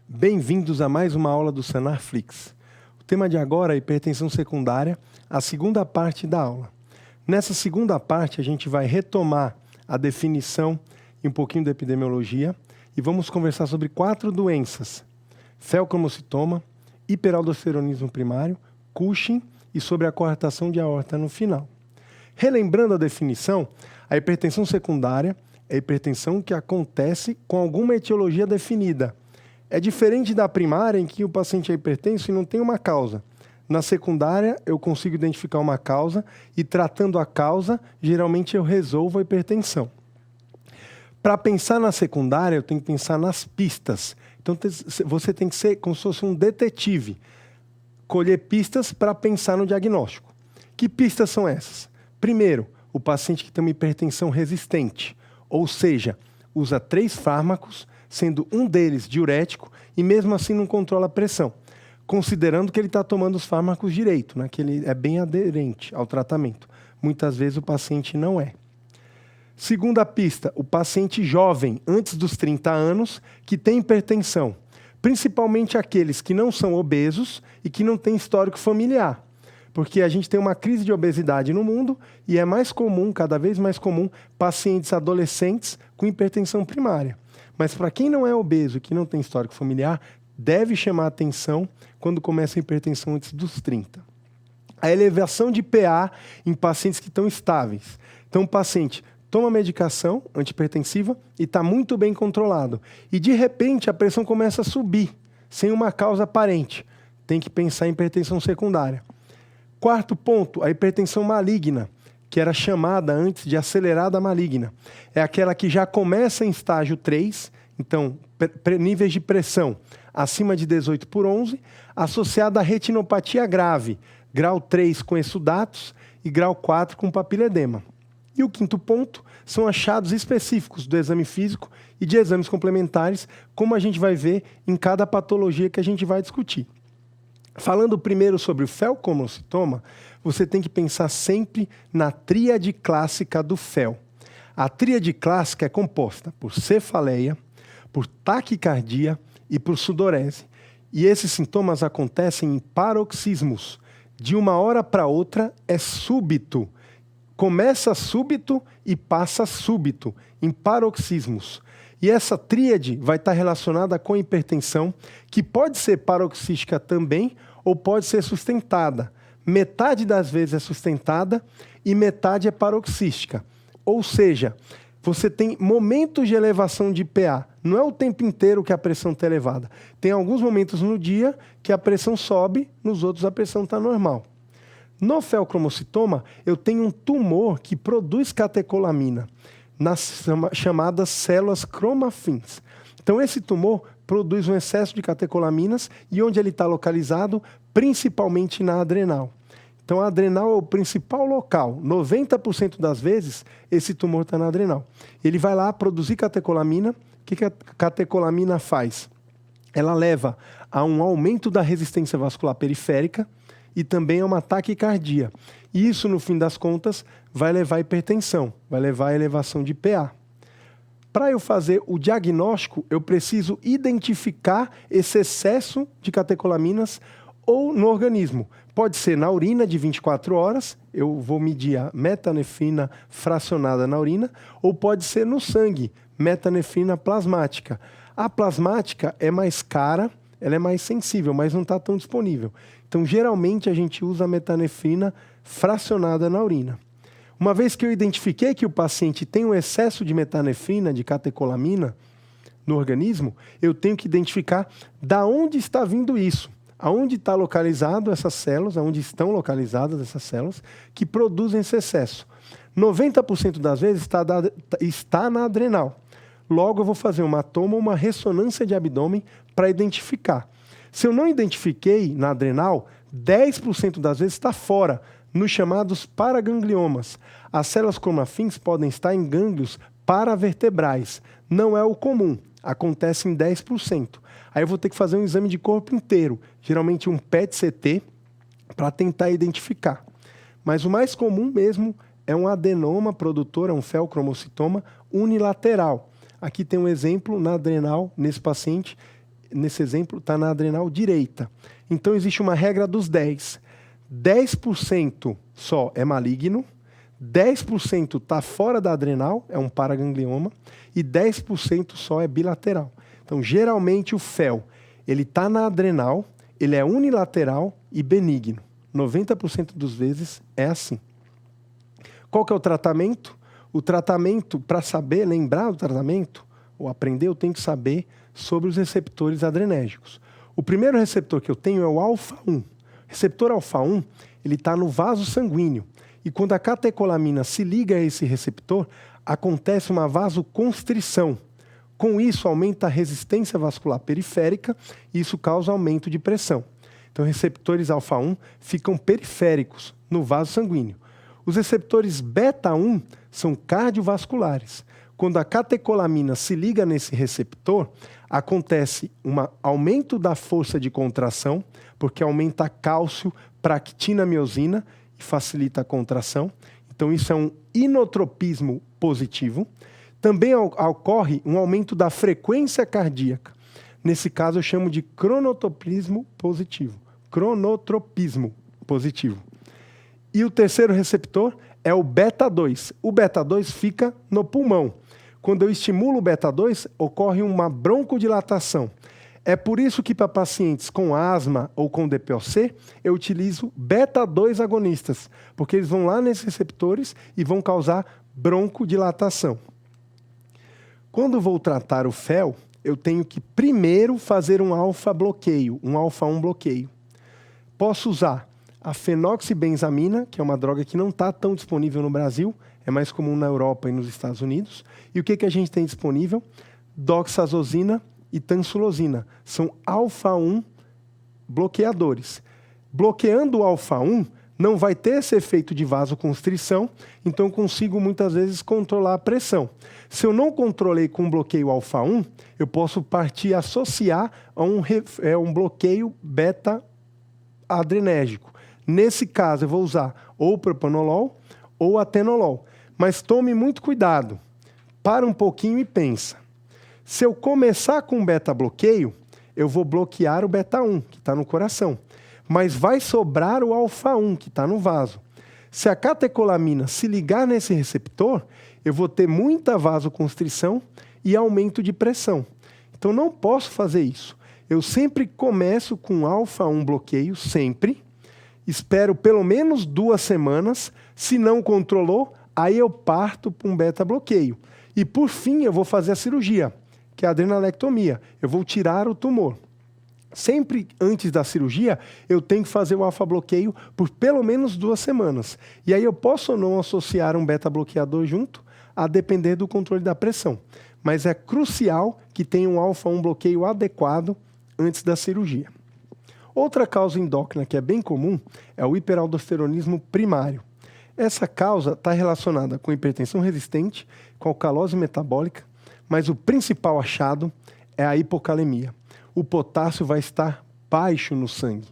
Bem-vindos a mais uma aula do Sanarflix. O tema de agora é hipertensão secundária, a segunda parte da aula. Nessa segunda parte, a gente vai retomar a definição e um pouquinho da epidemiologia e vamos conversar sobre 4 doenças: feocromocitoma, hiperaldosteronismo primário, Cushing e sobre a coartação de aorta no final. Relembrando a definição, a hipertensão secundária é a hipertensão que acontece com alguma etiologia definida. É diferente da primária, em que o paciente é hipertenso e não tem uma causa. Na secundária, eu consigo identificar uma causa e, tratando a causa, geralmente eu resolvo a hipertensão. Para pensar na secundária, eu tenho que pensar nas pistas. Então, você tem que ser como se fosse um detetive. Colher pistas para pensar no diagnóstico. Que pistas são essas? Primeiro, o paciente que tem uma hipertensão resistente, ou seja, usa 3 fármacos, sendo um deles diurético e mesmo assim não controla a pressão, considerando que ele está tomando os fármacos direito, né? Que ele é bem aderente ao tratamento. Muitas vezes o paciente não é. Segunda pista, o paciente jovem, antes dos 30 anos, que tem hipertensão, principalmente aqueles que não são obesos e que não têm histórico familiar. Porque a gente tem uma crise de obesidade no mundo e é mais comum, cada vez mais comum, pacientes adolescentes com hipertensão primária. Mas para quem não é obeso e que não tem histórico familiar, deve chamar atenção quando começa a hipertensão antes dos 30. A elevação de PA em pacientes que estão estáveis. Então o paciente toma medicação antihipertensiva e está muito bem controlado. E de repente a pressão começa a subir, sem uma causa aparente. Tem que pensar em hipertensão secundária. Quarto ponto, a hipertensão maligna, que era chamada antes de acelerada maligna. É aquela que já começa em estágio 3, então níveis de pressão acima de 18/11, associada à retinopatia grave, grau 3 com exsudatos e grau 4 com papiledema. E o quinto ponto são achados específicos do exame físico e de exames complementares, como a gente vai ver em cada patologia que a gente vai discutir. Falando primeiro sobre o feocromocitoma, você tem que pensar sempre na tríade clássica do fel. A tríade clássica é composta por cefaleia, por taquicardia e por sudorese. E esses sintomas acontecem em paroxismos. De uma hora para outra é súbito. Começa súbito e passa súbito, em paroxismos. E essa tríade vai estar relacionada com a hipertensão, que pode ser paroxística também ou pode ser sustentada. Metade das vezes é sustentada e metade é paroxística. Ou seja, você tem momentos de elevação de PA. Não é o tempo inteiro que a pressão está elevada. Tem alguns momentos no dia que a pressão sobe, nos outros a pressão está normal. No feocromocitoma, eu tenho um tumor que produz catecolamina nas chamadas células cromafins. Então, esse tumor produz um excesso de catecolaminas e onde ele está localizado? Principalmente na adrenal. Então, a adrenal é o principal local. 90% das vezes, esse tumor está na adrenal. Ele vai lá produzir catecolamina. O que a catecolamina faz? Ela leva a um aumento da resistência vascular periférica e também a uma taquicardia. E isso, no fim das contas, vai levar à hipertensão, vai levar à elevação de PA. Para eu fazer o diagnóstico, eu preciso identificar esse excesso de catecolaminas ou no organismo. Pode ser na urina de 24 horas, eu vou medir a metanefrina fracionada na urina, ou pode ser no sangue, metanefrina plasmática. A plasmática é mais cara, ela é mais sensível, mas não está tão disponível. Então, geralmente, a gente usa a metanefrina fracionada na urina. Uma vez que eu identifiquei que o paciente tem um excesso de metanefrina, de catecolamina, no organismo, eu tenho que identificar da onde está vindo isso. Aonde está localizado essas células, aonde estão localizadas essas células que produzem esse excesso. 90% das vezes está na adrenal. Logo, eu vou fazer uma toma, uma ressonância de abdômen para identificar. Se eu não identifiquei na adrenal, 10% das vezes está fora, nos chamados paragangliomas. As células cromafins podem estar em gânglios paravertebrais. Não é o comum, acontece em 10%. Aí eu vou ter que fazer um exame de corpo inteiro, geralmente um PET-CT, para tentar identificar. Mas o mais comum mesmo é um adenoma produtor, é um feocromocitoma unilateral. Aqui tem um exemplo na adrenal, nesse paciente. nesse exemplo, está na adrenal direita. Então, existe uma regra dos 10. 10% só é maligno, 10% está fora da adrenal, é um paraganglioma, e 10% só é bilateral. Então, geralmente, o FeL, ele está na adrenal, ele é unilateral e benigno. 90% das vezes é assim. Qual que é o tratamento? O tratamento, para saber, lembrar do tratamento, ou aprender, eu tenho que saber sobre os receptores adrenérgicos. O primeiro receptor que eu tenho é o alfa-1. O receptor alfa-1, ele está no vaso sanguíneo. E quando a catecolamina se liga a esse receptor, acontece uma vasoconstrição. Com isso, aumenta a resistência vascular periférica e isso causa aumento de pressão. Então, receptores alfa-1 ficam periféricos no vaso sanguíneo. Os receptores beta-1 são cardiovasculares. Quando a catecolamina se liga nesse receptor, acontece um aumento da força de contração, porque aumenta cálcio, practina, miosina e facilita a contração. Então, isso é um inotropismo positivo. Também ocorre um aumento da frequência cardíaca. Nesse caso, eu chamo de cronotropismo positivo. Cronotropismo positivo. E o terceiro receptor é o beta-2. O beta-2 fica no pulmão. Quando eu estimulo o beta-2, ocorre uma broncodilatação. É por isso que para pacientes com asma ou com DPOC, eu utilizo beta-2 agonistas, porque eles vão lá nesses receptores e vão causar broncodilatação. Quando vou tratar o FeL, eu tenho que primeiro fazer um alfa-bloqueio, um alfa-1 bloqueio. Posso usar a fenoxibenzamina, que é uma droga que não está tão disponível no Brasil, é mais comum na Europa e nos Estados Unidos. E o que a gente tem disponível? Doxazosina e tansulosina. São alfa-1 bloqueadores. Bloqueando o alfa-1, não vai ter esse efeito de vasoconstrição, então eu consigo muitas vezes controlar a pressão. Se eu não controlei com bloqueio alfa-1, eu posso partir a associar a um bloqueio beta-adrenérgico. Nesse caso, eu vou usar ou propanolol ou atenolol. Mas tome muito cuidado. Para um pouquinho e pensa. Se eu começar com beta-bloqueio, eu vou bloquear o beta-1, que está no coração. Mas vai sobrar o alfa-1, que está no vaso. Se a catecolamina se ligar nesse receptor, eu vou ter muita vasoconstrição e aumento de pressão. Então, não posso fazer isso. Eu sempre começo com alfa-1 bloqueio, sempre. Espero pelo menos 2 semanas. Se não controlou, aí eu parto para um beta-bloqueio. E, por fim, eu vou fazer a cirurgia, que é a adrenalectomia. Eu vou tirar o tumor. Sempre antes da cirurgia, eu tenho que fazer o alfa-bloqueio por pelo menos 2 semanas. E aí eu posso ou não associar um beta-bloqueador junto, a depender do controle da pressão. Mas é crucial que tenha um alfa-1 bloqueio adequado antes da cirurgia. Outra causa endócrina que é bem comum é o hiperaldosteronismo primário. Essa causa está relacionada com hipertensão resistente, com alcalose metabólica, mas o principal achado é a hipocalemia. O potássio vai estar baixo no sangue.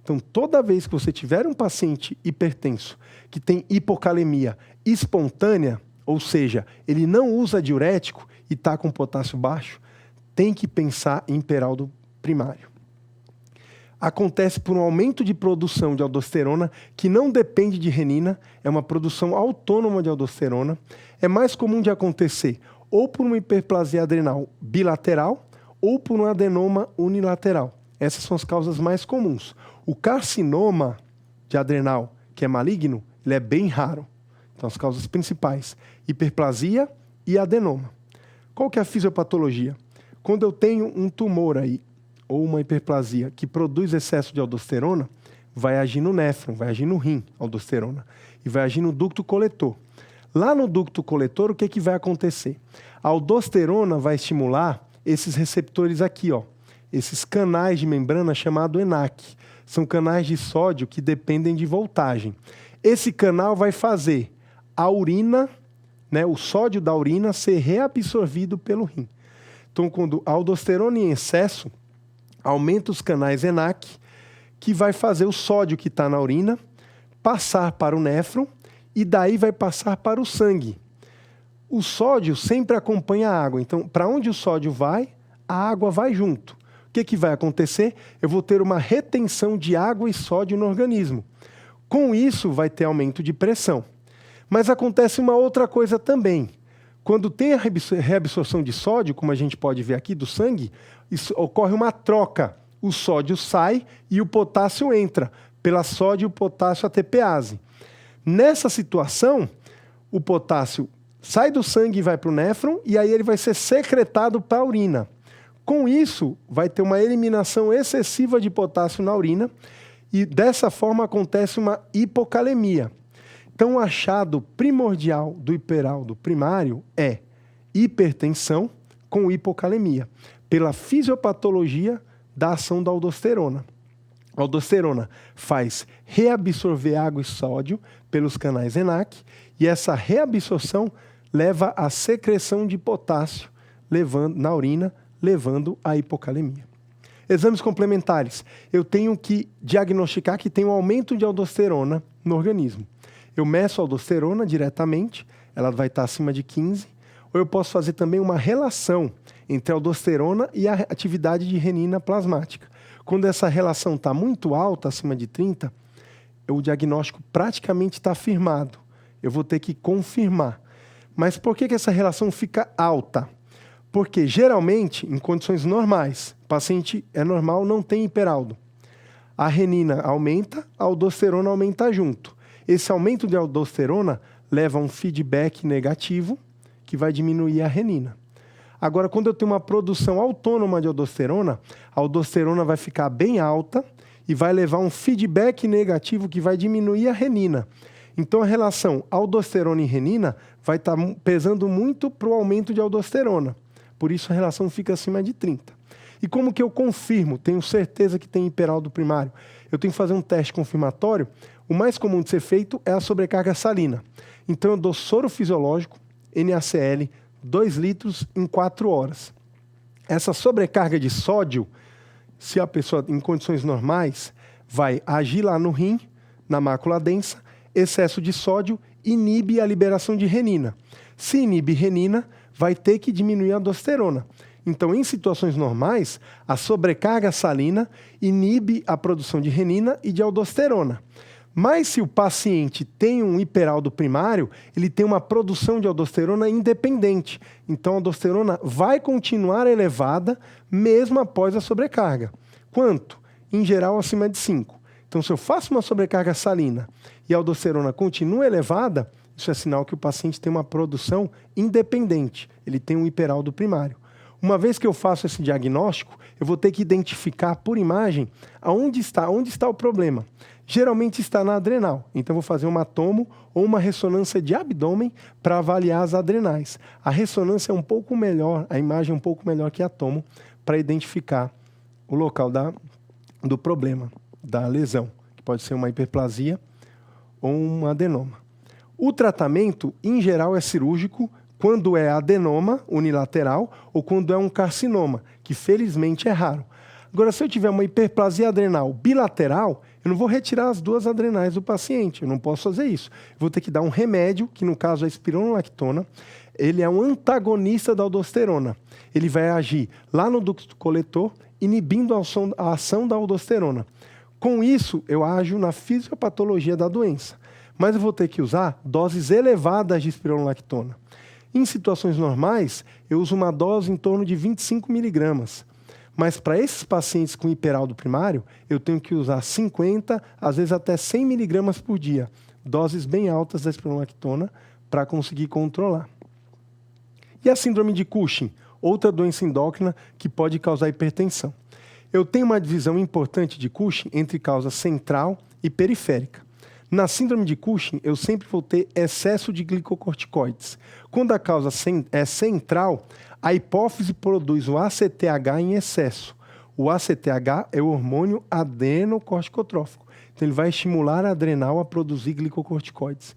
Então, toda vez que você tiver um paciente hipertenso que tem hipocalemia espontânea, ou seja, ele não usa diurético e está com potássio baixo, tem que pensar em hiperaldo primário. Acontece por um aumento de produção de aldosterona que não depende de renina, é uma produção autônoma de aldosterona. É mais comum de acontecer ou por uma hiperplasia adrenal bilateral ou por um adenoma unilateral. Essas são as causas mais comuns. O carcinoma de adrenal, que é maligno, ele é bem raro. Então, as causas principais, hiperplasia e adenoma. Qual que é a fisiopatologia? Quando eu tenho um tumor aí, ou uma hiperplasia que produz excesso de aldosterona, vai agir no néfron, vai agir no rim, aldosterona, e vai agir no ducto coletor. Lá no ducto coletor, o que vai acontecer? A aldosterona vai estimular esses receptores aqui, ó, esses canais de membrana chamado ENaC. São canais de sódio que dependem de voltagem. Esse canal vai fazer a urina, né, o sódio da urina ser reabsorvido pelo rim. Então, quando a aldosterona em excesso, aumenta os canais ENaC, que vai fazer o sódio que está na urina passar para o néfron e daí vai passar para o sangue. O sódio sempre acompanha a água. Então, para onde o sódio vai, a água vai junto. O que vai acontecer? Eu vou ter uma retenção de água e sódio no organismo. Com isso, vai ter aumento de pressão. Mas acontece uma outra coisa também. Quando tem a reabsorção de sódio, como a gente pode ver aqui do sangue, ocorre uma troca. O sódio sai e o potássio entra, pela sódio-potássio ATPase. Nessa situação, o potássio sai do sangue e vai para o néfron, e aí ele vai ser secretado para a urina. Com isso, vai ter uma eliminação excessiva de potássio na urina, e dessa forma acontece uma hipocalemia. Então, o achado primordial do hiperaldo primário é hipertensão com hipocalemia, pela fisiopatologia da ação da aldosterona. A aldosterona faz reabsorver água e sódio pelos canais ENaC, e essa reabsorção leva à secreção de potássio na urina, levando à hipocalemia. Exames complementares. Eu tenho que diagnosticar que tem um aumento de aldosterona no organismo. Eu meço a aldosterona diretamente, ela vai estar acima de 15, ou eu posso fazer também uma relação entre a aldosterona e a atividade de renina plasmática. Quando essa relação está muito alta, acima de 30, o diagnóstico praticamente está firmado. Eu vou ter que confirmar. Mas por que essa relação fica alta? Porque, geralmente, em condições normais, o paciente é normal, não tem hiperaldo. A renina aumenta, a aldosterona aumenta junto. Esse aumento de aldosterona leva a um feedback negativo, que vai diminuir a renina. Agora, quando eu tenho uma produção autônoma de aldosterona, a aldosterona vai ficar bem alta e vai levar um feedback negativo que vai diminuir a renina. Então, a relação aldosterona e renina vai estar pesando muito para o aumento de aldosterona. Por isso, a relação fica acima de 30. E como que eu confirmo? Tenho certeza que tem hiperaldo primário. Eu tenho que fazer um teste confirmatório. O mais comum de ser feito é a sobrecarga salina. Então, eu dou soro fisiológico, NaCl, 2 litros em 4 horas. Essa sobrecarga de sódio, se a pessoa em condições normais, vai agir lá no rim, na mácula densa, excesso de sódio inibe a liberação de renina. Se inibe renina, vai ter que diminuir a aldosterona. Então, em situações normais, a sobrecarga salina inibe a produção de renina e de aldosterona. Mas se o paciente tem um hiperaldo primário, ele tem uma produção de aldosterona independente. Então, a aldosterona vai continuar elevada mesmo após a sobrecarga. Quanto? Em geral, acima de 5. Então, se eu faço uma sobrecarga salina e a aldosterona continua elevada, isso é sinal que o paciente tem uma produção independente. Ele tem um hiperaldo primário. Uma vez que eu faço esse diagnóstico, eu vou ter que identificar por imagem onde está o problema. Geralmente está na adrenal. Então, vou fazer uma tomo ou uma ressonância de abdômen para avaliar as adrenais. A ressonância é um pouco melhor, a imagem é um pouco melhor que a tomo para identificar o local do problema, da lesão, que pode ser uma hiperplasia ou um adenoma. O tratamento, em geral, é cirúrgico quando é adenoma unilateral ou quando é um carcinoma, que felizmente é raro. Agora, se eu tiver uma hiperplasia adrenal bilateral, eu não vou retirar as 2 adrenais do paciente, eu não posso fazer isso. Eu vou ter que dar um remédio, que no caso é a espironolactona. Ele é um antagonista da aldosterona. Ele vai agir lá no ducto coletor, inibindo a ação da aldosterona. Com isso, eu ajo na fisiopatologia da doença. Mas eu vou ter que usar doses elevadas de espironolactona. Em situações normais, eu uso uma dose em torno de 25 miligramas. Mas para esses pacientes com hiperaldo primário, eu tenho que usar 50, às vezes até 100 miligramas por dia. Doses bem altas da espironolactona para conseguir controlar. E a síndrome de Cushing? Outra doença endócrina que pode causar hipertensão. Eu tenho uma divisão importante de Cushing entre causa central e periférica. Na síndrome de Cushing, eu sempre vou ter excesso de glicocorticoides. Quando a causa é central, a hipófise produz o ACTH em excesso. O ACTH é o hormônio adrenocorticotrófico. Então, ele vai estimular a adrenal a produzir glicocorticoides.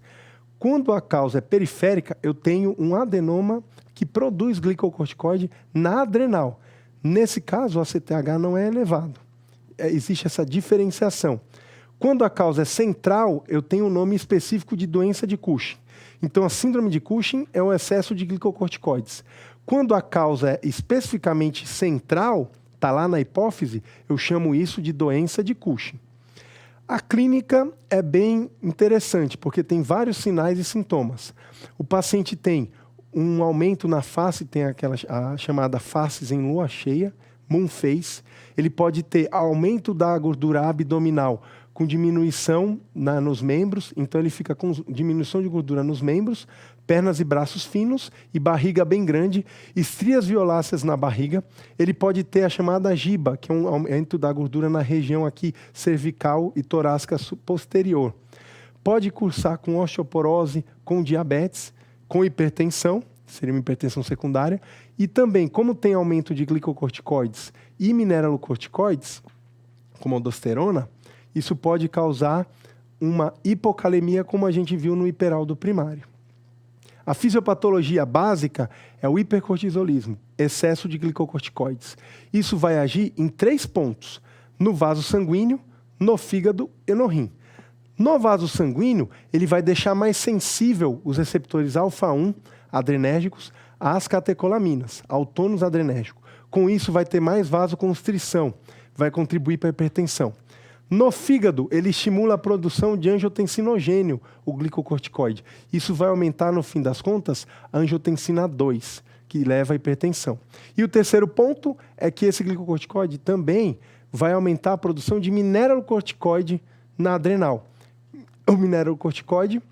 Quando a causa é periférica, eu tenho um adenoma que produz glicocorticoide na adrenal. Nesse caso, o ACTH não é elevado. Existe essa diferenciação. Quando a causa é central, eu tenho um nome específico de doença de Cushing. Então, a síndrome de Cushing é o excesso de glicocorticoides. Quando a causa é especificamente central, está lá na hipófise, eu chamo isso de doença de Cushing. A clínica é bem interessante, porque tem vários sinais e sintomas. O paciente tem um aumento na face, tem a chamada faces em lua cheia, moon face. Ele pode ter aumento da gordura abdominal com diminuição nos membros, então ele fica com diminuição de gordura nos membros, pernas e braços finos e barriga bem grande, estrias violáceas na barriga. Ele pode ter a chamada giba, que é um aumento da gordura na região aqui cervical e torácica posterior. Pode cursar com osteoporose, com diabetes, com hipertensão, seria uma hipertensão secundária, e também, como tem aumento de glicocorticoides e mineralocorticoides, como aldosterona, isso pode causar uma hipocalemia, como a gente viu no hiperaldo primário. A fisiopatologia básica é o hipercortisolismo, excesso de glicocorticoides. Isso vai agir em 3 pontos: no vaso sanguíneo, no fígado e no rim. No vaso sanguíneo, ele vai deixar mais sensível os receptores alfa-1 adrenérgicos às catecolaminas, ao tônus adrenérgico. Com isso, vai ter mais vasoconstrição, vai contribuir para a hipertensão. No fígado, ele estimula a produção de angiotensinogênio, o glicocorticoide. Isso vai aumentar, no fim das contas, a angiotensina 2, que leva à hipertensão. E o terceiro ponto é que esse glicocorticoide também vai aumentar a produção de mineralocorticoide na adrenal. O mineralocorticoide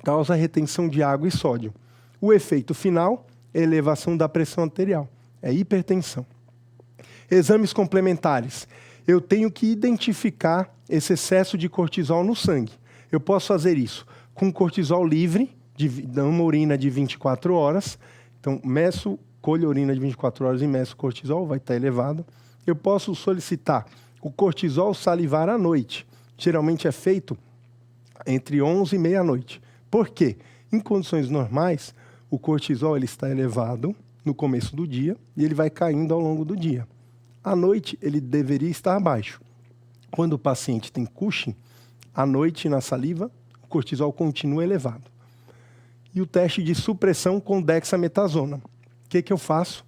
causa retenção de água e sódio. O efeito final é elevação da pressão arterial, é hipertensão. Exames complementares. Eu tenho que identificar esse excesso de cortisol no sangue. Eu posso fazer isso com cortisol livre, uma urina de 24 horas. Então, colho a urina de 24 horas e meço o cortisol, vai estar elevado. Eu posso solicitar o cortisol salivar à noite. Geralmente é feito entre 11 e meia-noite. Por quê? Em condições normais, o cortisol ele está elevado no começo do dia e ele vai caindo ao longo do dia. À noite, ele deveria estar baixo. Quando o paciente tem Cushing, à noite, na saliva, o cortisol continua elevado. E o teste de supressão com dexametasona. O que eu faço?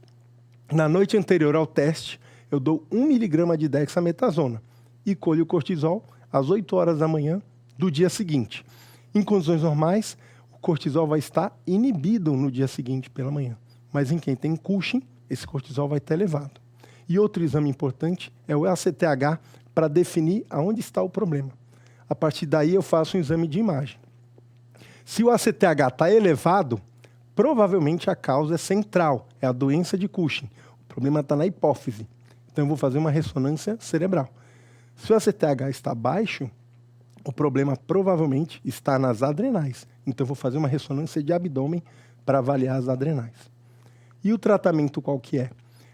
Na noite anterior ao teste, eu dou 1 miligrama de dexametasona e colho o cortisol às 8 horas da manhã do dia seguinte. Em condições normais, o cortisol vai estar inibido no dia seguinte pela manhã. Mas em quem tem Cushing, esse cortisol vai estar elevado. E outro exame importante é o ACTH para definir aonde está o problema. A partir daí eu faço um exame de imagem. Se o ACTH está elevado, provavelmente a causa é central, é a doença de Cushing. O problema está na hipófise. Então eu vou fazer uma ressonância cerebral. Se o ACTH está baixo, o problema provavelmente está nas adrenais. Então eu vou fazer uma ressonância de abdômen para avaliar as adrenais. E o tratamento qual que é?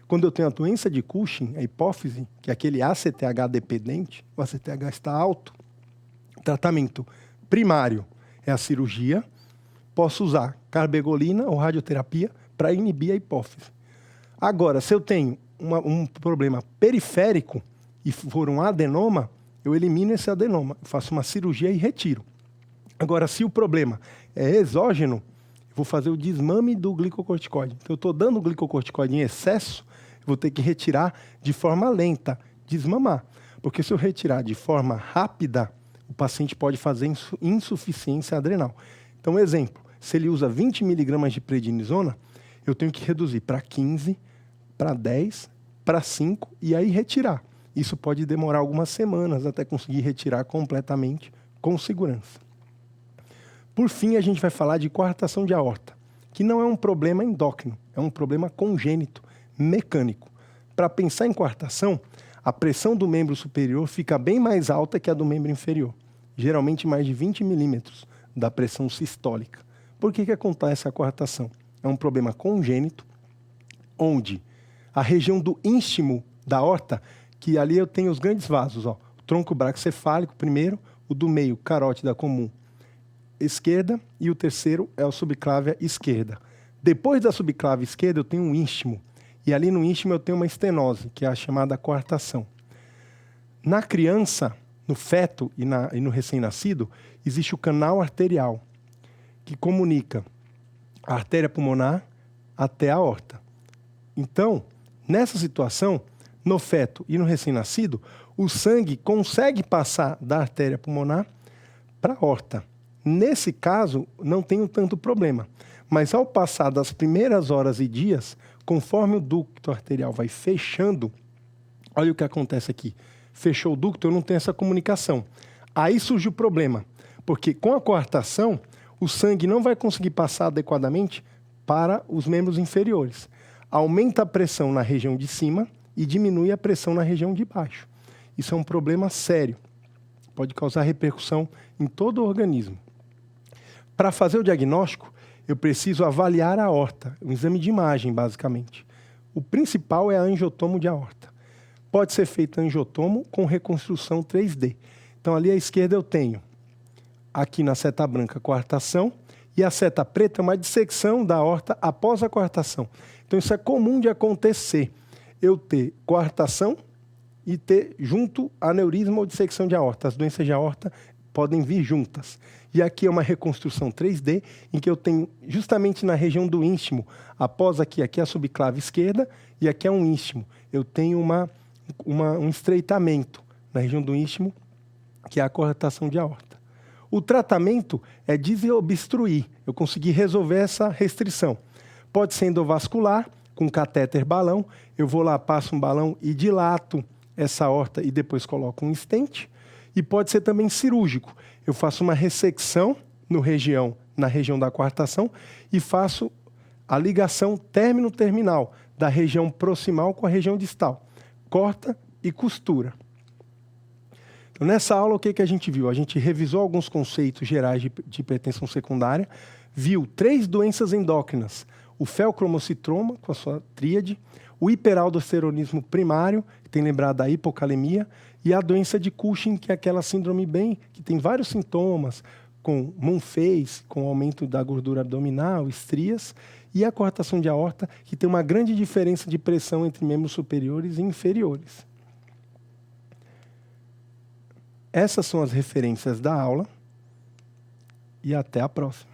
Quando eu tenho a doença de Cushing, a hipófise, que é aquele ACTH dependente, o ACTH está alto. O tratamento primário é a cirurgia. Posso usar carbegolina ou radioterapia para inibir a hipófise. Agora, se eu tenho um problema periférico e for um adenoma, eu elimino esse adenoma, faço uma cirurgia e retiro. Agora, se o problema é exógeno, eu vou fazer o desmame do glicocorticoide. Então, eu estou dando o glicocorticoide em excesso, eu vou ter que retirar de forma lenta, desmamar. Porque se eu retirar de forma rápida, o paciente pode fazer insuficiência adrenal. Então, exemplo, se ele usa 20 miligramas de prednisona, eu tenho que reduzir para 15, para 10, para 5 e aí retirar. Isso pode demorar algumas semanas até conseguir retirar completamente com segurança. Por fim, a gente vai falar de coartação de aorta, que não é um problema endócrino, é um problema congênito, mecânico. Para pensar em coartação, a pressão do membro superior fica bem mais alta que a do membro inferior, geralmente mais de 20 milímetros da pressão sistólica. Por que acontece a coartação? É um problema congênito, onde a região do ístimo da aorta, que ali eu tenho os grandes vasos, o tronco braquicefálico primeiro, o do meio, carótida comum esquerda, e o terceiro é a subclávia esquerda. Depois da subclávia esquerda eu tenho um ístimo, e ali no ístimo eu tenho uma estenose, que é a chamada coartação. Na criança, no feto e no recém-nascido, existe o canal arterial, que comunica a artéria pulmonar até a aorta. Então, nessa situação, no feto e no recém-nascido, o sangue consegue passar da artéria pulmonar para a aorta. Nesse caso, não tem tanto problema. Mas ao passar das primeiras horas e dias, conforme o ducto arterial vai fechando, olha o que acontece aqui. Fechou o ducto, eu não tenho essa comunicação. Aí surge o problema, porque com a coartação, o sangue não vai conseguir passar adequadamente para os membros inferiores. Aumenta a pressão na região de cima e diminui a pressão na região de baixo. Isso é um problema sério. Pode causar repercussão em todo o organismo. Para fazer o diagnóstico, eu preciso avaliar a aorta, um exame de imagem, basicamente. O principal é a angiotomo de aorta. Pode ser feito angiotomo com reconstrução 3D. Então, ali à esquerda eu tenho, aqui na seta branca, coartação, e a seta preta é uma dissecção da aorta após a coartação. Então, isso é comum de acontecer. Eu ter coartação e ter junto aneurisma ou dissecção de aorta. As doenças de aorta podem vir juntas. E aqui é uma reconstrução 3D, em que eu tenho justamente na região do istmo, após aqui é a subclave esquerda e aqui é um istmo. Eu tenho um estreitamento na região do istmo, que é a coartação de aorta. O tratamento é desobstruir. Eu consegui resolver essa restrição. Pode ser endovascular, com catéter balão. Eu vou lá, passo um balão e dilato essa aorta e depois coloco um stent. E pode ser também cirúrgico. Eu faço uma ressecção na região da coartação e faço a ligação término-terminal da região proximal com a região distal. Corta e costura. Então, nessa aula, o que a gente viu? A gente revisou alguns conceitos gerais de hipertensão secundária, viu 3 doenças endócrinas, o feocromocitroma, com a sua tríade, o hiperaldosteronismo primário, que tem lembrado da hipocalemia, e a doença de Cushing, que é aquela síndrome que tem vários sintomas, com moon face, com aumento da gordura abdominal, estrias, e a coartação de aorta, que tem uma grande diferença de pressão entre membros superiores e inferiores. Essas são as referências da aula e até a próxima.